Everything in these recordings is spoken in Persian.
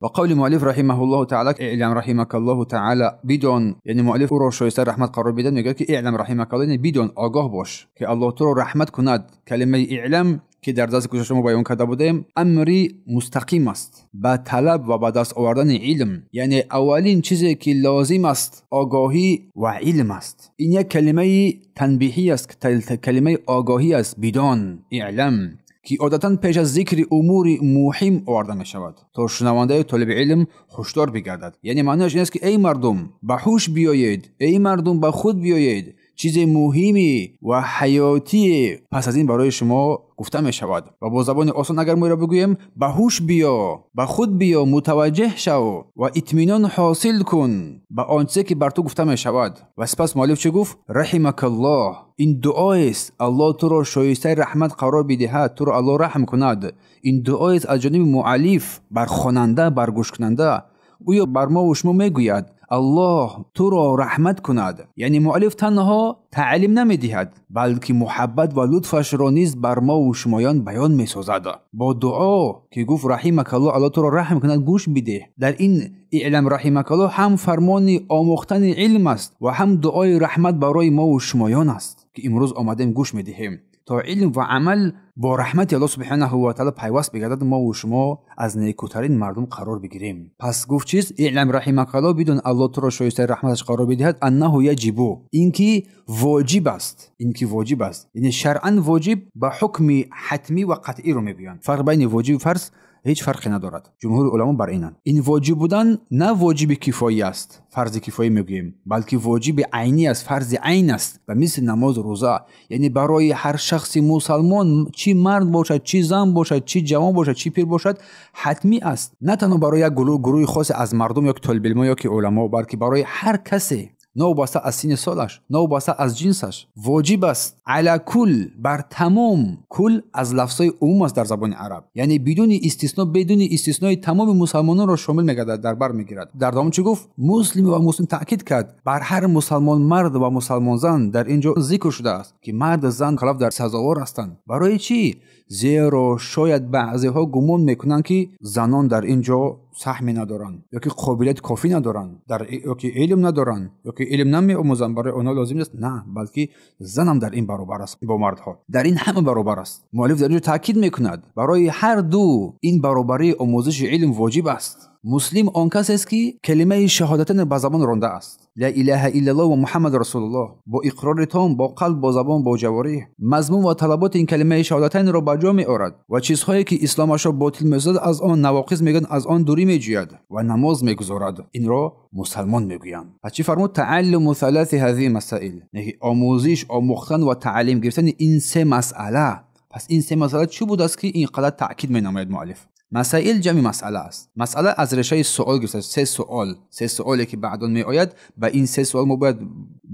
و قول مؤلف رحمه الله تعالی اعلم رحمك الله تعالی بدون، یعنی مؤلف او را شایسته رحمت قرار میده، میگه که اعلم رحمك الله، یعنی بدون، آگاه باش که الله تو را رحمت کند. کلمه اعلم که در درس گذشته ما بیان کرده بودیم امری مستقیم است به طلب و به دست آوردن علم، یعنی اولین چیزی که لازم است آگاهی و علم است. این یک کلمه تنبیهی است که کلمه آگاهی است، بدون اعلم، که عادتا پیش از ذکر امور مهم آورده می شود تا شنونده طالب علم هوشیار بگردد. یعنی معنیش این است که ای مردم به هوش بیایید، ای مردم به خود بیایید، چیز مهمی و حیاتی پس از این برای شما گفته می شود. و با زبان آسان اگر ما را بگویم به هوش بیا، به خود بیا، متوجه شو و اطمینان حاصل کن به آنچه که بر تو گفته می شود. و سپس مؤلف چه گفت؟ رحمک الله، این دعای است الله تو را شایسته رحمت قرار بدهد، تو را الله رحم کند. این دعای است از جانب مؤلف بر خواننده، بر گوش کننده. او بر ما و شما میگوید الله تو را رحمت کند. یعنی مؤلف تنها تعلیم نمیدهد بلکه محبت و لطفش را نیز بر ما و شمایان بیان میسازد. با دعا که گفت رحمک الله، الله تو را رحم کند، گوش بده. در این اعلم رحمک الله هم فرمان آموختن علم است و هم دعای رحمت برای ما و شمایان است که امروز آمدیم گوش میدهیم تا علم و عمل با رحمت الله سبحانه و تعالی پیوست بگردد، ما و شما از نیکوترین مردم قرار بگیریم. پس گفت چیز؟ اعلم رحمک الله، بدون الله تو را شایسته رحمتش قرار بدهد، انه یجب، اینکه واجب است، اینکه واجب است، یعنی شرعا واجب به حکم حتمی و قطعی رو میگویند. فرق بین واجب و فرض هیچ فرقی ندارد. جمهور علما بر اینند. این واجب بودن نه واجب کفایی است، فرض کفایی میگوییم، بلکه واجب عینی است، فرض عین است و مثل نماز و روزه. یعنی برای هر شخص مسلمان، چی مرد باشد، چی زن باشد، چی جوان باشد، چی پیر باشد، حتمی است. نه تنها برای یک گروه خاص از مردم یا که طالب علم یا که علما، بلکه برای هر کسی، نوبسته از سین سالش، نوبسته از جنسش، واجب است. علی کل، بر تمام. کل از لفظای عموم است در زبان عرب، یعنی بدون استثنای تمام مسلمانان را شامل میگردد، در بر میگیرد. در دام چه گفت؟ مسلم و مسلم تاکید کرد بر هر مسلمان مرد و مسلمان زن. در اینجا ذکر شده است که مرد زن خلاف در سزاوار هستند. برای چی؟ زیرا شاید بعضی ها گمان میکنند که زنان در اینجا سهمی ندارن یا که قابلیت کافی ندارن، یا که علم ندارن، یا که علم نمی‌آموزن، برای آنها لازم است. نه، بلکه زن هم در این برابر است با مردها، در این همه برابر است. مؤلف در اینجا تاکید میکند برای هر دو این برابری آموزش علم واجب است. مسلم آن کس است که کلمه شهادتین به زبان رانده است، لا اله الا الله و محمد رسول الله، با اقرار تام، با قلب، با زبان، با جوارح مضمون و طلبات این کلمه شهادتین را به جا می‌آورد و چیزهایی که اسلامش را باطل می‌سازد از آن نواقض میگن، از آن دوری می‌جوید و نماز می‌گذارد. این را مسلمان میگویند. پس چی فرمود؟ تعلم ثلاث هذه مسائل، یعنی آموزش، آموختن و تعلیم گرفتن این سه مسئله. پس این سه مسئله چی بود است که اینقدر تاکید می‌نماید مؤلف؟ مسائل جمع مسئله است. مسئله از ریشه سوال گرفته، سه سوالی که بعداً می آید. به این سه سوال ما باید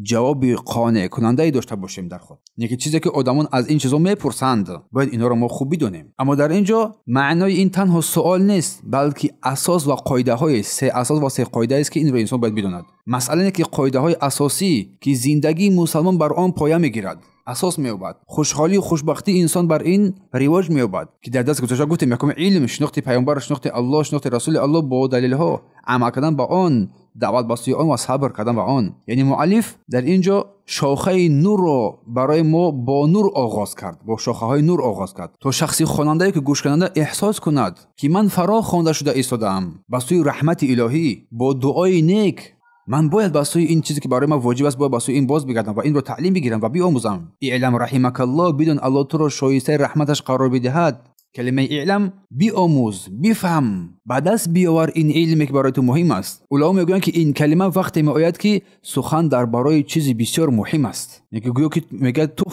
جواب قانع کننده داشته باشیم در خود. یکی چیزی که آدمان از این چیزا میپرسند باید اینا رو ما خوب بدونیم. اما در اینجا معنای این تنها سوال نیست، بلکه اساس و قاعده های سه اساس و سه قاعده است که این رو انسان باید بداند. مسئله اینه که قاعده های اساسی که زندگی مسلمان بر آن پایه میگیرد، اساس می‌یابد. خوشحالی و خوشبختی انسان بر این رواج می‌یابد که در دست گذاشته گفتیم یکم علم، شناخت پیامبر، شناخت الله، شناخت رسول الله با دلیل‌ها، عمل کردن با آن، دعوت به سوی آن و صبر کردن با آن. یعنی مؤلف در اینجا شاخه نور رو برای ما با نور آغاز کرد، با شاخه‌های نور آغاز کرد تا شخصی خواننده که گوش کننده احساس کند که من فرا خوانده شده ایستادم به سوی رحمت الهی، با دعای نیک من باید با سوی این چیزی که برای ما واجب است باید با سوی این باز بگردم و این رو تعلیم بگیرم و بیاموزم. اعلم رحمک الله، بدون الله تو را شایسته رحمتش قرار بدهد. کلمه اعلم، بیاموز، بفهم، بعد از بیاور این علمی که برای تو مهم است. علما میگویند که این کلمه وقتی میآید که سخن درباره چیزی بسیار مهم است. گویا که میگه تو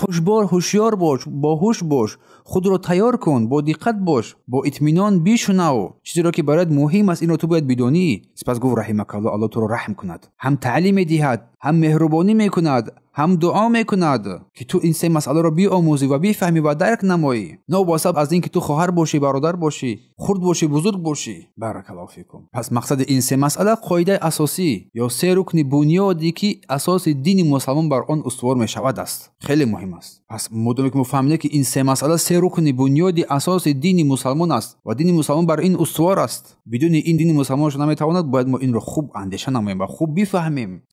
هوشیار باش، باهوش باش، خود رو تیار کن، با دقت باش، با اطمینان بشنو چیزی را که برات مهم است، این رو تو باید بدونی. سپس گفت رحمک الله، الله تو رو رحم کند، هم تعلیم میدهد، هم مهربانی میکند، هم دعا میکند که تو این سه مسئله را بیاموزی و بفهمی و درک نمایی. نه واسه از این که تو خواهر باشی، برادر باشی، خرد باشی، بزرگ باشی، بارک الله فیکم. پس مقصد این سه مسئله قاعده اساسی یا سه رکن بنیادی که اساس دین مسلمان بر آن استوار می شود است. خیلی مهم است. پس مدام که ما فهمیدیم که این سه مسئله سه رکن بنیادی اساس دین مسلمان است و دین مسلمان بر این استوار است، بدون این دین مسلمان نمیتواند، باید ما این رو خوب اندیشه نماییم و خوب بفهمیم.